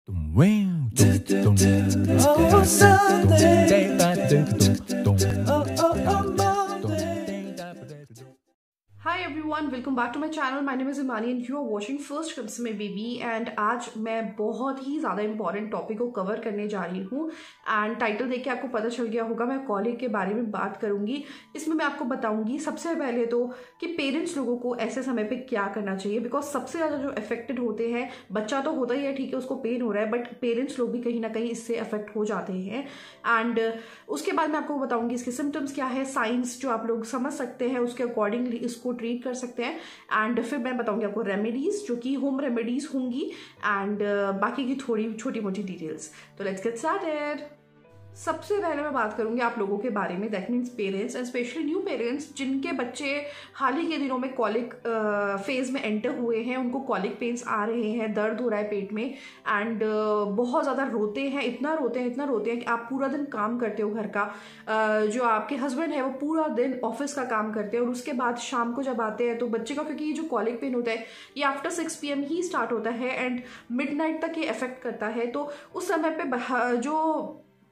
Oh, Sunday. Hi everyone, welcome back to my channel. My name is Imani and you are watching First Glimpse My Baby and आज मैं बहुत ही ज़्यादा important topic को cover करने जा रही हूँ एंड टाइटल देख के आपको पता चल गया होगा मैं कॉलिक के बारे में बात करूँगी। इसमें मैं आपको बताऊँगी सबसे पहले तो कि पेरेंट्स लोगों को ऐसे समय पे क्या करना चाहिए, बिकॉज सबसे ज़्यादा जो अफेक्टेड होते हैं बच्चा तो होता ही है, ठीक है, उसको पेन हो रहा है, बट पेरेंट्स लोग भी कहीं ना कहीं इससे अफेक्ट हो जाते हैं। एंड उसके बाद मैं आपको बताऊँगी इसके सिम्टम्स क्या है, साइंस जो आप लोग समझ सकते हैं उसके अकॉर्डिंगली इसको ट्रीट कर सकते हैं एंड फिर मैं बताऊंगी आपको रेमेडीज जो कि होम रेमेडीज होंगी एंड बाकी की थोड़ी छोटी मोटी डिटेल्स। तो लेट्स गेट स्टार्टेड। सबसे पहले मैं बात करूंगी आप लोगों के बारे में, that means parents and specially new parents जिनके बच्चे हाल ही के दिनों में कॉलिक फेज में एंटर हुए हैं, उनको कॉलिक पेन्स आ रहे हैं, दर्द हो रहा है पेट में एंड बहुत ज़्यादा रोते हैं, इतना रोते हैं कि आप पूरा दिन काम करते हो घर का, जो आपके हस्बैंड है वो पूरा दिन ऑफिस का काम करते हैं और उसके बाद शाम को जब आते हैं तो बच्चे का, क्योंकि ये जो कॉलिक पेन होता है ये आफ्टर 6 PM ही स्टार्ट होता है एंड मिडनाइट तक ये अफेक्ट करता है। तो उस समय पे जो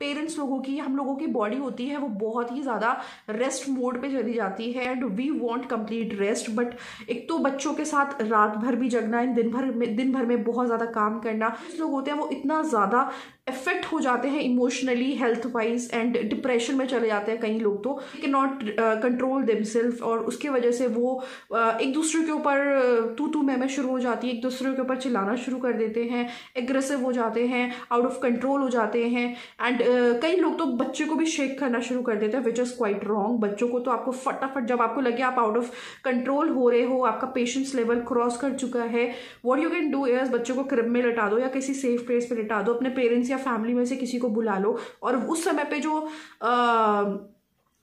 पेरेंट्स लोगों की, हम लोगों की बॉडी होती है वो बहुत ही ज़्यादा रेस्ट मोड पे चली जाती है and we want complete rest, but एक तो बच्चों के साथ रात भर भी जगना है, दिन भर में बहुत ज़्यादा काम करना, लोग होते हैं वो इतना ज़्यादा इफेक्ट हो जाते हैं emotionally, health wise and depression में चले जाते हैं कई लोग, तो कैन नॉट कंट्रोल देमसेल्फ और उसके वजह से वो एक दूसरे के ऊपर तू मैं शुरू हो जाती है, एक दूसरे के ऊपर चिल्लाना शुरू कर देते हैं, एग्रेसिव हो जाते हैं, आउट ऑफ कंट्रोल हो जाते हैं एंड कई लोग तो बच्चे को भी शेक करना शुरू कर देते हैं विच इज़ क्वाइट रॉन्ग। बच्चों को तो आपको फटाफट जब आपको लगे आप आउट ऑफ कंट्रोल हो रहे हो, आपका पेशेंस लेवल क्रॉस कर चुका है, what you can do is बच्चों को क्रिब में लिटा दो या किसी सेफ प्लेस पे लिटा दो, अपने पेरेंट्स या फैमिली में से किसी को बुला लो और उस समय पे जो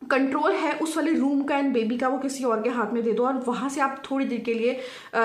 कंट्रोल है उस वाले रूम का एंड बेबी का वो किसी और के हाथ में दे दो और वहां से आप थोड़ी देर के लिए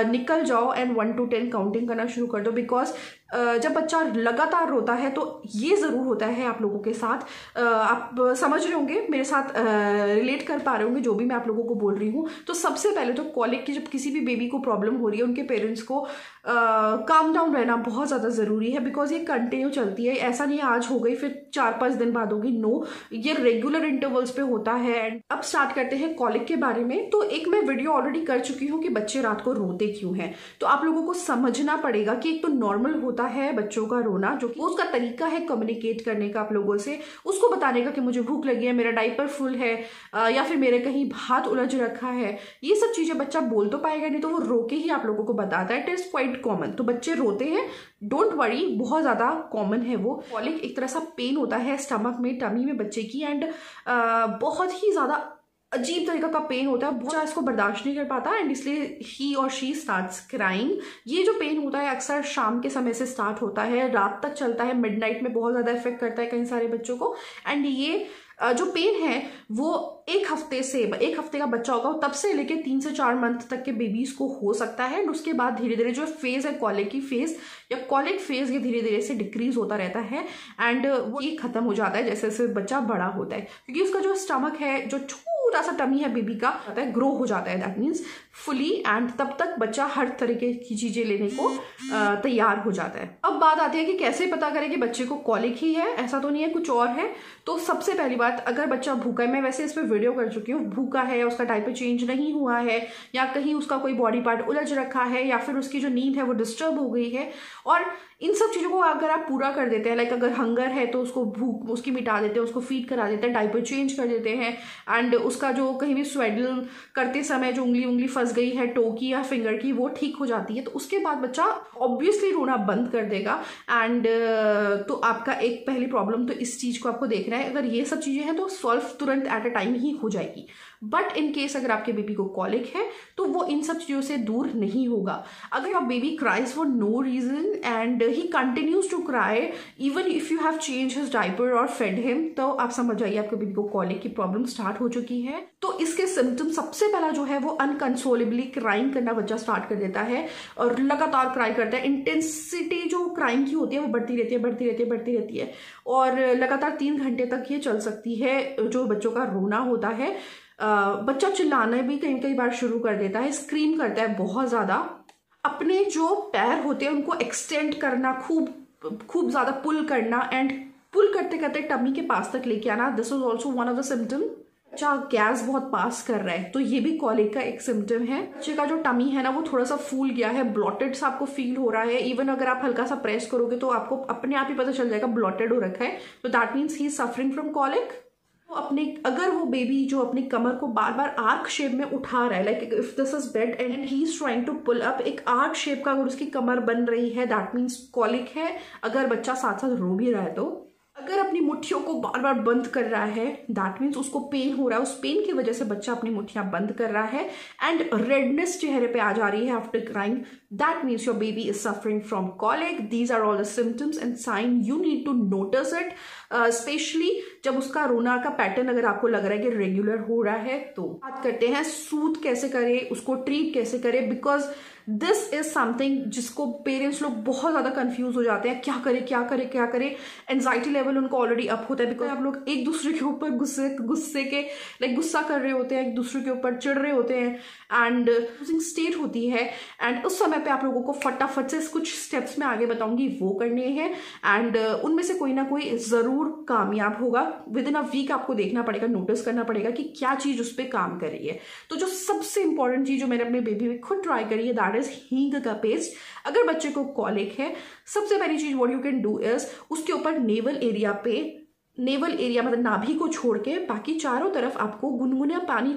निकल जाओ एंड 1 to 10 काउंटिंग करना शुरू कर दो, बिकॉज जब बच्चा लगातार रोता है तो ये ज़रूर होता है आप लोगों के साथ, आप समझ रहे होंगे, मेरे साथ रिलेट कर पा रहे होंगे जो भी मैं आप लोगों को बोल रही हूँ। तो सबसे पहले तो कॉलिक की जब किसी भी बेबी को प्रॉब्लम हो रही है उनके पेरेंट्स को काम डाउन रहना बहुत ज़्यादा ज़रूरी है, बिकॉज ये कंटिन्यू चलती है, ऐसा नहीं आज हो गई फिर 4-5 दिन बाद होगी, नो, ये रेगुलर इंटरवल्स पे होता है। एंड अब स्टार्ट करते हैं कॉलिक के बारे में। तो एक मैं वीडियो ऑलरेडी कर चुकी हूँ कि बच्चे रात को रोते क्यों हैं, तो आप लोगों को समझना पड़ेगा कि एक तो नॉर्मल होता है बच्चों का रोना, जो कि उसका तरीका है कम्युनिकेट करने का आप लोगों से, उसको बताने का कि मुझे भूख लगी है, मेरा डायपर फुल है या फिर मेरे कहीं हाथ उलझ रखा है, ये सब चीजें बच्चा बोल तो पाएगा नहीं, तो वो रो के ही आप लोगों को बताता है। इट इज क्वाइट कॉमन, तो बच्चे रोते हैं, डोंट वरी, बहुत ज्यादा कॉमन है वो। कॉलिक एक तरह सा पेन होता है स्टमक में, टमी में बच्चे की एंड बहुत ही ज्यादा अजीब तरीका का पेन होता है, बच्चा इसको बर्दाश्त नहीं कर पाता एंड इसलिए ही और शी स्टार्ट्स क्राइंग। ये जो पेन होता है अक्सर शाम के समय से स्टार्ट होता है, रात तक चलता है, मिडनाइट में बहुत ज़्यादा इफेक्ट करता है कई सारे बच्चों को एंड ये जो पेन है वो एक हफ्ते का बच्चा होगा तब से लेके 3 से 4 मंथ तक के बेबीज को हो सकता है एंड उसके बाद धीरे धीरे जो फेज है कॉलिक की फेज या कॉलिक फेज ये धीरे धीरे से डिक्रीज होता रहता है एंड वो ये खत्म हो जाता है जैसे जैसे बच्चा बड़ा होता है, क्योंकि उसका जो स्टमक है, जो छोटा सा टमी है बेबी का, ग्रो हो जाता है, दैट मीन्स फुली, एंड तब तक बच्चा हर तरीके की चीजें लेने को तैयार हो जाता है। अब बात आती है कि कैसे पता करें कि बच्चे को कॉलिक ही है, ऐसा तो नहीं है कुछ और है। तो सबसे पहली बात, अगर बच्चा भूखा है, मैं वैसे इस पर वीडियो कर चुकी हूँ, भूखा है, उसका डायपर चेंज नहीं हुआ है या कहीं उसका कोई बॉडी पार्ट उलझ रखा है या फिर उसकी जो नींद है वो डिस्टर्ब हो गई है, और इन सब चीज़ों को अगर आप पूरा कर देते हैं, लाइक अगर हंगर है तो उसको भूख उसकी मिटा देते हैं, उसको फीड करा देते हैं, डायपर चेंज कर देते हैं एंड उसका जो कहीं भी स्वेडल करते समय जो उंगली फंस गई है टो की या फिंगर की वो ठीक हो जाती है, तो उसके बाद बच्चा ऑब्वियसली रोना बंद कर देगा एंड तो आपका एक पहली प्रॉब्लम तो इस चीज़ को आपको देखना है। अगर ये सब चीज़ें हैं तो सॉल्व तुरंत एट अ टाइम ही हो जाएगी, बट इन केस अगर आपके बेबी को कॉलिक है तो वो इन सब चीज़ों से दूर नहीं होगा। अगर आप baby cries for no reason and he continues to cry even if you have change his diaper और फेड हिम, तो आप समझ जाइए आपके बेबी को कॉलिक की प्रॉब्लम स्टार्ट हो चुकी है। तो इसके सिम्टम सबसे पहला जो है वो अनकंसोलेबली क्राइंग करना बच्चा स्टार्ट कर देता है और लगातार क्राई करता है। इंटेंसिटी जो क्राइंग की होती है वो बढ़ती रहती है और लगातार 3 घंटे तक ये चल सकती है जो बच्चों का रोना होता है। बच्चा चिल्लाना भी कई बार शुरू कर देता है, स्क्रीम करता है बहुत ज्यादा, अपने जो पैर होते हैं उनको एक्सटेंड करना खूब खूब ज़्यादा पुल करना एंड पुल करते करते टमी के पास तक लेके आना, this is also one of the symptom. बच्चा गैस बहुत पास कर रहा है तो ये भी कॉलिक का एक सिम्टम है। बच्चे का जो टमी है ना वो थोड़ा सा फूल गया है, ब्लॉटेड सा आपको फील हो रहा है। इवन अगर आप हल्का सा प्रेस करोगे तो आपको अपने आप ही पता चल जाएगा ब्लॉटेड हो रखा है, तो that means he is suffering from colic. अगर वो बेबी जो अपनी कमर को बार बार आर्क शेप में उठा रहा है, like if this is bed and he is trying to pull up, एक आर्क शेप का अगर उसकी कमर बन रही है दैट मीन्स कॉलिक है। अगर बच्चा साथ साथ रो भी रहा है, तो अगर अपनी मुट्ठियों को बार बार बंद कर रहा है दैट मीन्स उसको पेन हो रहा है, उस पेन की वजह से बच्चा अपनी मुट्ठियां बंद कर रहा है एंड रेडनेस चेहरे पे आ जा रही है after crying, that means your baby is suffering from colic. These are all the symptoms and sign, you need to notice it, specially जब उसका रोना का पैटर्न अगर आपको लग रहा है कि रेगुलर हो रहा है। तो बात करते हैं सूद कैसे करें, उसको ट्रीट कैसे करें, बिकॉज दिस इज समथिंग जिसको पेरेंट्स लोग बहुत ज्यादा कंफ्यूज हो जाते हैं, क्या करें क्या करें क्या करें। एंजाइटी लेवल उनको ऑलरेडी अप होता है बिकॉज आप लोग एक दूसरे के ऊपर गुस्से के लाइक गुस्सा कर रहे होते हैं, एक दूसरे के ऊपर चिढ़ रहे होते हैं एंड लूजिंग स्टेट होती है। एंड उस समय पे आप लोगों को फटाफट से कुछ स्टेप्स में आगे बताऊंगी वो करने हैं एंड उनमें से कोई ना कोई जरूर कामयाब होगा। विद इन अ वीक आपको देखना पड़ेगा, नोटिस करना पड़ेगा कि क्या चीज उस पर काम कर रही है। तो जो सबसे इंपॉर्टेंट चीज जो मैंने अपने बेबी में खुद ट्राई करी है दैट इज हींग का पेस्ट। अगर बच्चे को कॉलिक है, सबसे पहली चीज what you can do is उसके ऊपर नेवल एरिया मतलब नाभि को छोड़ के बाकी चारों तरफ आपको गुनगुना पानी,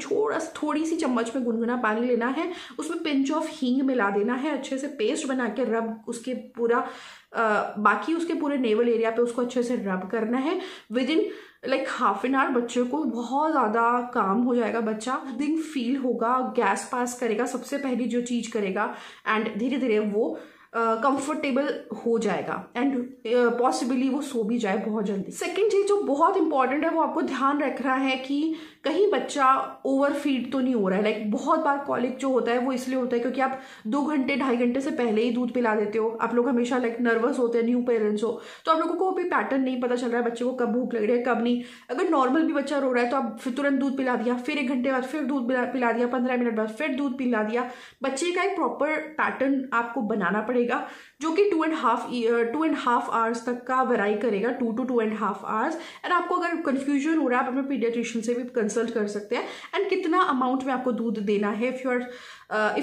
थोड़ी सी चम्मच में गुनगुना पानी लेना है, उसमें पिंच ऑफ हींग मिला देना है, अच्छे से पेस्ट बना के रब उसके पूरा बाकी उसके पूरे नेवल एरिया पे उसको अच्छे से रब करना है। With in like half an hour बच्चे को बहुत ज़्यादा काम हो जाएगा, बच्चा दिन फील होगा, गैस पास करेगा, सबसे पहली जो चीज़ करेगा एंड धीरे धीरे वो कंफर्टेबल हो जाएगा एंड पॉसिबली वो सो भी जाए बहुत जल्दी। सेकेंड चीज जो बहुत इंपॉर्टेंट है वो आपको ध्यान रखना है कि कहीं बच्चा ओवर फीड तो नहीं हो रहा है। लाइक बहुत बार कॉलिक जो होता है वो इसलिए होता है क्योंकि आप 2 घंटे 2.5 घंटे से पहले ही दूध पिला देते हो। आप लोग हमेशा लाइक नर्वस होते हैं, न्यू पेरेंट्स हो, तो आप लोगों को अभी पैटर्न नहीं पता चल रहा है बच्चे को कब भूख लग रही है कब नहीं। अगर नॉर्मल भी बच्चा रो रहा है तो आप फिर तुरंत दूध पिला दिया, फिर 1 घंटे बाद फिर दूध पिला दिया, 15 मिनट बाद फिर दूध पिला दिया। बच्चे का एक प्रॉपर पैटर्न आपको बनाना पड़ेगा जो कि 2.5 आवर्स तक का वेराई करेगा, 2 to 2.5 आवर्स। एंड आपको अगर कंफ्यूजन हो रहा है आप अपने पीडियाट्रिशियन से भी कंसल्ट कर सकते हैं। एंड कितना अमाउंट में आपको दूध देना है, if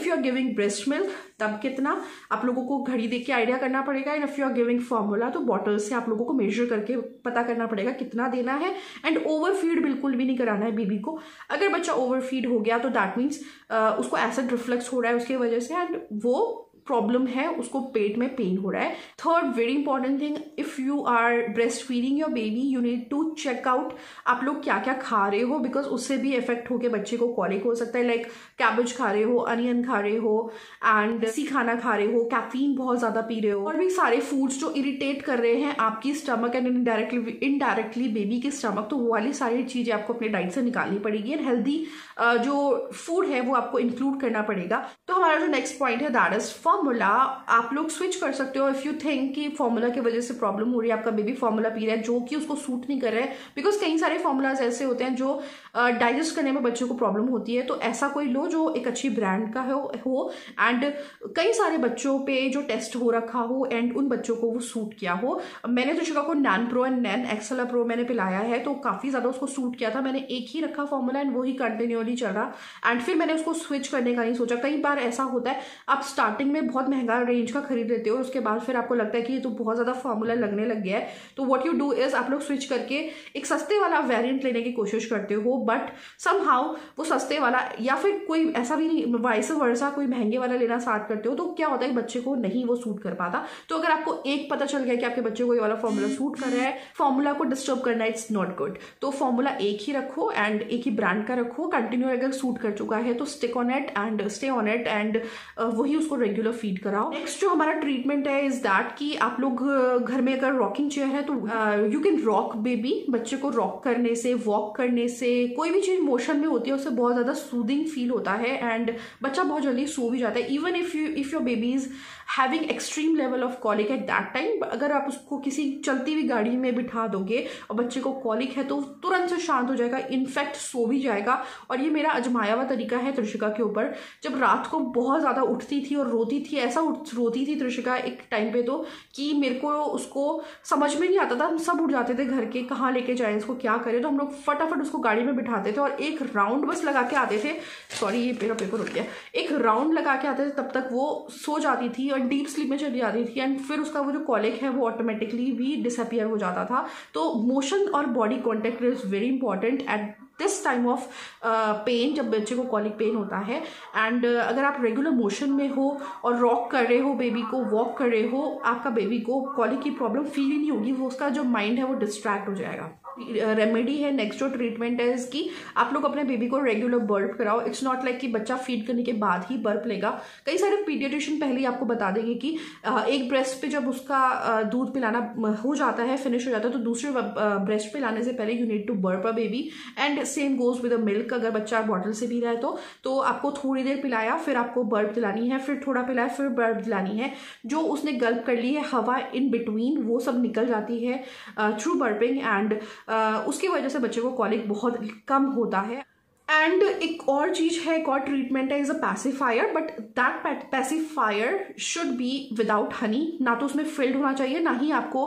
you are giving breast milk तब कितना आप लोगों को घड़ी देख के आइडिया करना पड़ेगा। And if you are giving formula तो बॉटल से आप लोगों को मेजर करके पता करना पड़ेगा कितना देना है। एंड ओवर फीड बिल्कुल भी नहीं कराना है बेबी को। अगर बच्चा ओवर फीड हो गया तो दैट मीन्स उसको एसिड रिफ्लक्स हो रहा है उसकी वजह से एंड वो प्रॉब्लम है, उसको पेट में पेन हो रहा है। Third very important thing, if you are breast feeding your baby you need to check out आप लोग क्या क्या खा रहे हो, बिकॉज उससे भी इफेक्ट होकर बच्चे को कॉलिक हो सकता है। लाइक कैबेज खा रहे हो, अनियन खा रहे हो एंड सी खाना खा रहे हो, कैफीन बहुत ज्यादा पी रहे हो, और भी सारे फूड्स जो इरिटेट कर रहे हैं आपकी स्टमक एंड इनडायरेक्टली बेबी की स्टमक, तो वो वाली सारी चीजें आपको अपने डाइट से निकालनी पड़ेगी। एंड हेल्दी जो फूड है वो आपको इंक्लूड करना पड़ेगा। तो हमारा जो नेक्स्ट पॉइंट है दैट इज फॉर्मूला। आप लोग स्विच कर सकते हो इफ यू थिंक कि फॉर्मूला की वजह से प्रॉब्लम हो रही है, आपका बेबी फॉर्मूला पी रहा है जो कि उसको सूट नहीं कर रहा है, बिकॉज कई सारे फॉर्मूलाज ऐसे होते हैं जो डाइजेस्ट करने में बच्चों को प्रॉब्लम होती है। तो ऐसा कोई लो जो एक अच्छी ब्रांड का हो एंड कई सारे बच्चों पे जो टेस्ट हो रखा हो एंड उन बच्चों को वो सूट किया हो। मैंने तो शिका को नैन प्रो एंड नैन एक्सेला प्रो मैंने पिलाया है तो काफी ज्यादा उसको सूट किया था। मैंने एक ही रखा फॉर्मूला एंड वो ही कंटिन्यूअली चल रहा एंड फिर मैंने उसको स्विच करने का नहीं सोचा। कई बार ऐसा होता है आप स्टार्टिंग में बहुत महंगा रेंज का खरीद लेते हो, उसके बाद फिर आपको लगता है कि ये तो बहुत ज्यादा फॉर्मूला लगने लग गया है। तो व्हाट यू डू इज आप लोग स्विच करके एक सस्ते वाला वेरिएंट लेने की कोशिश करते हो, बट समहाउ वो सस्ते वाला या फिर कोई ऐसा भी नहीं वाइस वर्सा कोई महंगे वाला लेना स्टार्ट करते हो तो क्या होता है बच्चे को नहीं वो सूट कर पाता। तो अगर आपको एक पता चल गया कि आपके बच्चे को ये वाला फॉर्मूला सूट कर रहा है, फॉर्मूला को डिस्टर्ब करना इट्स नॉट गुड। तो फॉर्मूला एक ही रखो एंड एक ही ब्रांड का रखो, कंटिन्यू अगर सूट कर चुका है तो stick on it and stay on it and वही उसको रेगुलर फीड कराओ। नेक्स्ट जो हमारा ट्रीटमेंट है इज दैट कि आप लोग घर में अगर रॉकिंग चेयर है तो यू कैन रॉक बेबी। बच्चे को रॉक करने से, वॉक करने से, कोई भी चीज मोशन में होती है उससे बहुत ज्यादा सूदिंग फील होता है एंड बच्चा बहुत जल्दी सो भी जाता है। Even if your baby is having extreme level of colic eight that time, अगर आप उसको किसी चलती हुई गाड़ी में बिठा दोगे और बच्चे को कॉलिक है तो तुरंत से शांत हो जाएगा, इनफैक्ट सो भी जाएगा। और ये मेरा आजमाया हुआ तरीका है त्रिशिका के ऊपर। जब रात को बहुत ज्यादा उठती थी और रोती रोती थी, ऐसा रोती थी त्रिशिका एक टाइम पे तो कि मेरे को उसको समझ में नहीं आता था। हम सब उठ जाते थे घर के, कहाँ लेके जाए इसको, क्या करें, तो हम लोग फटाफट उसको गाड़ी में बिठाते थे और एक राउंड बस लगा के आते थे। सॉरी ये मेरा पेपर उठ गया। एक राउंड लगा के आते थे, तब तक वो सो जाती थी और डीप स्लीप में चली जाती थी एंड फिर उसका वो जो कॉलिक है वो ऑटोमेटिकली भी डिसअपियर हो जाता था। तो मोशन और body contact is very important at this time of pain, जब बच्चे को कॉलिक पेन होता है। एंड अगर आप रेगुलर मोशन में हो और रॉक कर रहे हो बेबी को, वॉक कर रहे हो, आपका बेबी को कॉलिक की प्रॉब्लम फील ही नहीं होगी, वो उसका जो माइंड है वो डिस्ट्रैक्ट हो जाएगा। रेमेडी है, नेक्स्ट जो ट्रीटमेंट है इसकी, आप लोग अपने बेबी को रेगुलर बर्प कराओ। इट्स नॉट लाइक कि बच्चा फीड करने के बाद ही बर्प लेगा। कई सारे पीडियाट्रिशियन पहले ही आपको बता देंगे कि एक ब्रेस्ट पे जब उसका दूध पिलाना हो जाता है, फिनिश हो जाता है, तो दूसरे ब्रेस्ट पे लाने से पहले you need to burp a baby. And same goes with the milk, अगर बच्चा बॉटल से पी रहा है तो आपको थोड़ी देर पिलाया, फिर आपको बर्प दिलानी है, फिर थोड़ा पिलाया, फिर बर्प दिलानी है। जो उसने गल्प कर ली है हवा इन बिटवीन, वो सब निकल जाती है थ्रू बर्पिंग एंड उसकी वजह से बच्चे को कॉलिक बहुत कम होता है। एंड एक और चीज है, एक और ट्रीटमेंट है, is a pacifier, but that pacifier should be without Honey. ना तो उसमें फिल्ड होना चाहिए, ना ही आपको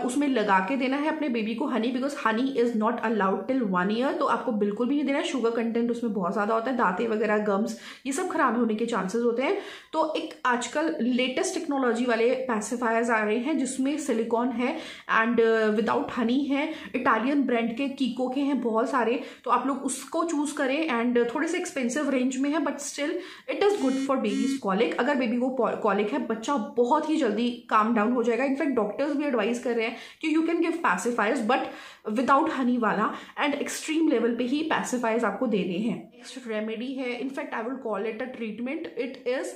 उसमें लगा के देना है अपने बेबी को Honey, because honey is not allowed till 1 year. तो आपको बिल्कुल भी नहीं देना है, शुगर कंटेंट उसमें बहुत ज्यादा होता है, दांतें वगैरह, गम्स, ये सब खराब होने के चांसेस होते हैं। तो एक आजकल लेटेस्ट टेक्नोलॉजी वाले पैसिफायर्स आ रहे हैं जिसमें सिलिकॉन है एंड विदाउट हनी है, इटालियन ब्रांड के कीको के हैं बहुत सारे, तो आप लोग उसको चूज करें। एंड थोड़े से एक्सपेंसिव रेंज में है, but still it is good for babies colic. अगर बेबी को कॉलिक है, बच्चा बहुत ही जल्दी काम डाउन हो जाएगा। इनफैक्ट डॉक्टर्स भी एडवाइस कर रहे हैं कि you can give pacifiers but without honey वाला, एंड एक्सट्रीम लेवल पे ही पैसिफायर्स आपको देने हैं। नेक्स्ट रेमेडी है, in fact I will call it a treatment, it is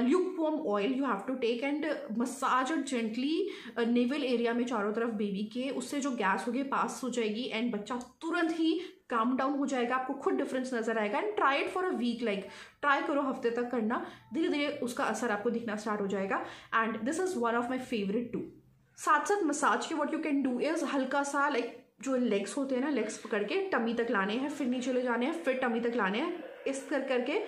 lukewarm oil you have to take and massage it gently navel area में चारों तरफ baby के, उससे जो गैस होगी पास हो जाएगी एंड बच्चा तुरंत ही काम डाउन हो जाएगा। आपको खुद डिफरेंस नजर आएगा। And try it for a week, like try करो हफ्ते तक करना, धीरे धीरे उसका असर आपको दिखना स्टार्ट हो जाएगा। And this is one of my favourite too. साथ साथ मसाज के what you can do is हल्का सा लाइक जो लेग्स होते हैं ना, लेग्स पकड़ के टमी तक लाने हैं, फिर नीचे ले जाने हैं, फिर टमी तक लाने हैं, इस करके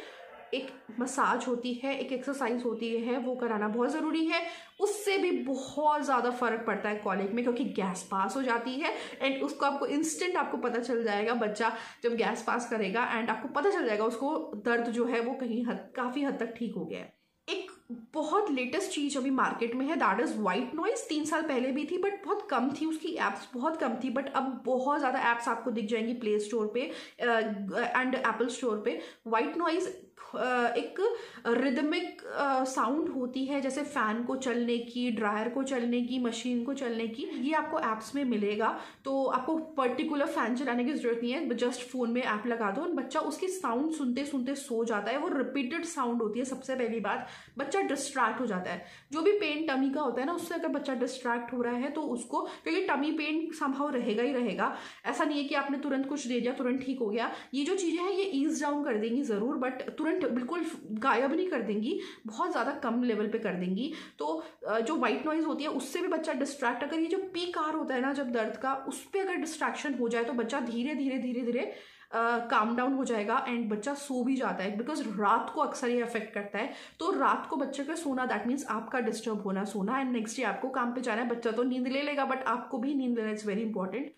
एक मसाज होती है, एक एक्सरसाइज होती है, वो कराना बहुत ज़रूरी है। उससे भी बहुत ज़्यादा फर्क पड़ता है कॉलिक में, क्योंकि गैस पास हो जाती है एंड उसको आपको इंस्टेंट आपको पता चल जाएगा, बच्चा जब गैस पास करेगा एंड आपको पता चल जाएगा उसको दर्द जो है वो काफ़ी हद तक ठीक हो गया है। एक बहुत लेटेस्ट चीज अभी मार्केट में है, दैट इज व्हाइट नॉइज। 3 साल पहले भी थी बट बहुत कम थी, उसकी एप्स बहुत कम थी, बट अब बहुत ज़्यादा एप्स आपको दिख जाएंगी प्ले स्टोर पे एंड एप्पल स्टोर पे। व्हाइट नॉइज एक रिदमिक साउंड होती है, जैसे फैन को चलने की, ड्रायर को चलने की, मशीन को चलने की, ये आपको एप्स में मिलेगा। तो आपको पर्टिकुलर फैन चलाने की जरूरत नहीं है, जस्ट फोन में ऐप लगा दो, बच्चा उसकी साउंड सुनते सुनते सो जाता है। वो रिपीटेड साउंड होती है। सबसे पहली बात, बच्चा डिस्ट्रैक्ट हो जाता है। जो भी पेन टमी का होता है ना, उससे अगर बच्चा डिस्ट्रैक्ट हो रहा है तो उसको, क्योंकि टमी पेन समहाउ रहेगा ही रहेगा, ऐसा नहीं है कि आपने तुरंत कुछ दे दिया तुरंत ठीक हो गया। ये जो चीज़ें हैं ये ईज डाउन कर देंगी ज़रूर, बट तुरंत बिल्कुल गायब नहीं कर देंगी, बहुत ज़्यादा कम लेवल पे कर देंगी। तो जो वाइट नॉइज होती है उससे भी बच्चा डिस्ट्रैक्ट, अगर ये जो पीक आवर होता है ना जब दर्द का, उस पर अगर डिस्ट्रैक्शन हो जाए तो बच्चा धीरे धीरे धीरे धीरे काम डाउन हो जाएगा एंड बच्चा सो भी जाता है, बिकॉज रात को अक्सर ये अफेक्ट करता है। तो रात को बच्चे का सोना, दैट मीन्स आपका डिस्टर्ब होना सोना, एंड नेक्स्ट डे आपको काम पे जाना है। बच्चा तो नींद ले लेगा बट आपको भी नींद लेना इज वेरी इंपॉर्टेंट।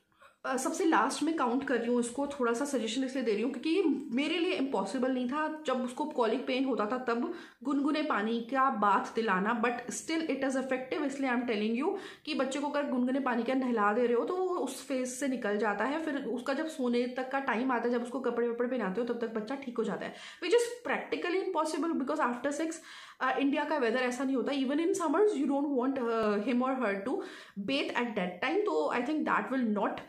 सबसे लास्ट में काउंट कर रही हूँ इसको, थोड़ा सा सजेशन इसलिए दे रही हूँ क्योंकि ये मेरे लिए इम्पॉसिबल नहीं था। जब उसको कॉलिक पेन होता था तब गुनगुने पानी का बाथ दिलाना, but still it is effective. इसलिए आई एम टेलिंग यू कि बच्चे को अगर गुनगुने पानी का नहला दे रहे हो तो वो उस फेज से निकल जाता है। फिर उसका जब सोने तक का टाइम आता है, जब उसको कपड़े वपड़े पहनाते हो, तब तक बच्चा ठीक हो जाता है, which is practically impossible because after 6 India का वेदर ऐसा नहीं होता। Even in summers you don't want him और her to bathe at that time. तो I think that will not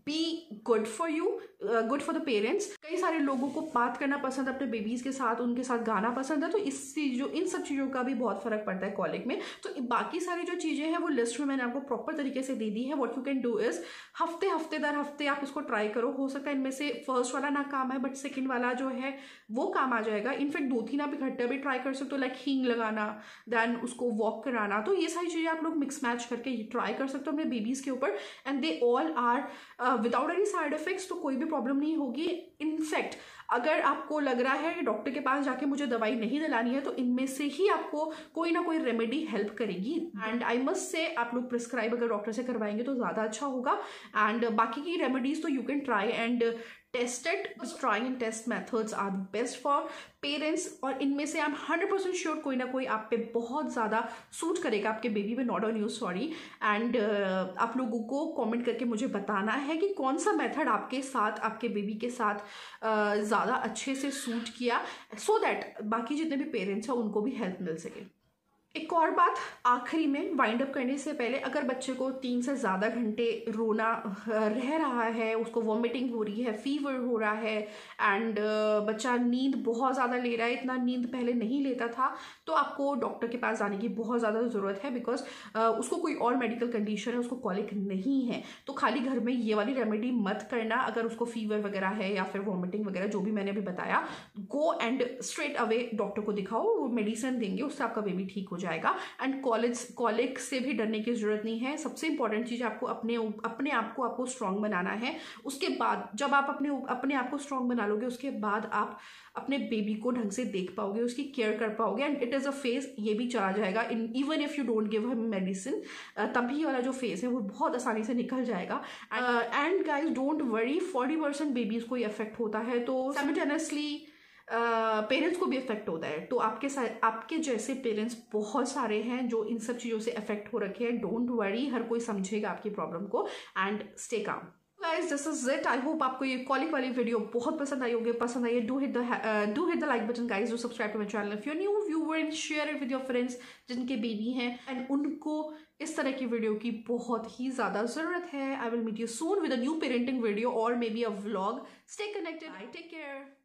be good for you, good for the parents. कई सारे लोगों को बात करना पसंद है अपने बेबीज के साथ, उनके साथ गाना पसंद है, तो इन सब चीज़ों का भी बहुत फर्क पड़ता है कॉलिक में। तो बाकी सारी जो चीज़ें हैं वो लिस्ट में मैंने आपको प्रॉपर तरीके से दे दी है। What you can do is हफ्ते दर हफ्ते आप इसको ट्राई करो। हो सकता है इनमें से फर्स्ट वाला ना काम है बट सेकेंड वाला जो है वो काम आ जाएगा। इनफैक्ट 2-3 आप इकट्ठे भी ट्राई कर सकते हो, लाइक हींग लगाना, देन उसको वॉक कराना। तो ये सारी चीज़ें आप लोग मिक्स मैच करके ट्राई कर सकते हो अपने बेबीज़ के ऊपर, and they all are without any side effects, तो कोई भी प्रॉब्लम नहीं होगी। इनफैक्ट अगर आपको लग रहा है कि डॉक्टर के पास जाके मुझे दवाई नहीं दिलानी है, तो इनमें से ही आपको कोई ना कोई रेमेडी हेल्प करेगी। एंड आई मस्ट से आप लोग प्रिस्क्राइब अगर डॉक्टर से करवाएंगे तो ज़्यादा अच्छा होगा। एंड बाकी की रेमेडीज तो you can try and tested. Try and test methods are best for parents, और इनमें से आई एम 100% श्योर कोई ना कोई आप पे बहुत ज़्यादा सूट करेगा, आपके बेबी पे, not on you, sorry. And आप लोगों को कमेंट करके मुझे बताना है कि कौन सा मेथड आपके साथ, आपके बेबी के साथ ज़्यादा अच्छे से सूट किया, सो दैट बाकी जितने भी पेरेंट्स हैं उनको भी हेल्प मिल सके। एक और बात आखिरी में वाइंड अप करने से पहले, अगर बच्चे को 3 से ज़्यादा घंटे रोना रह रहा है, उसको वॉमिटिंग हो रही है, फीवर हो रहा है, एंड बच्चा नींद बहुत ज़्यादा ले रहा है, इतना नींद पहले नहीं लेता था, तो आपको डॉक्टर के पास जाने की बहुत ज़्यादा ज़रूरत है। बिकॉज उसको कोई और मेडिकल कंडीशन है, उसको कॉलिक नहीं है, तो खाली घर में ये वाली रेमेडी मत करना। अगर उसको फीवर वगैरह है या फिर वॉमिटिंग वगैरह जो भी मैंने अभी बताया, go and straight away doctor को दिखाओ, वो मेडिसिन देंगे, उससे आपका बेबी ठीक हो जाएगा। एंड कॉलिक से भी डरने की जरूरत नहीं है। सबसे इंपॉर्टेंट चीज आपको अपने आप को आपको स्ट्रांग बनाना है। उसके बाद जब आप अपने आप को स्ट्रांग बना लोगे, उसके बाद आप अपने बेबी को ढंग से देख पाओगे, उसकी केयर कर पाओगे। And it is a phase, ये भी चला जाएगा। Even if you don't give him medicine, तभी वाला जो फेज है वो बहुत आसानी से निकल जाएगा। And guys don't worry, 40% babies को इफेक्ट होता है, तो साइमल्टेनियसली पेरेंट्स को भी इफेक्ट होता है। तो आपके जैसे पेरेंट्स बहुत सारे हैं जो इन सब चीज़ों से इफेक्ट हो रखे हैं। डोंट वरी, हर कोई समझेगा आपकी प्रॉब्लम को। And stay calm guys, this is it. I hope आपको ये कॉलिक वाली वीडियो बहुत पसंद आई होगी। पसंद आई है, do hit the like button guys, do subscribe to my channel if you new viewer, and share it with your friends जिनके बेबी हैं एंड उनको इस तरह की वीडियो की बहुत ही ज़्यादा ज़रूरत है। I will meet you soon with a new parenting video और maybe a vlog. Stay connected, I take care.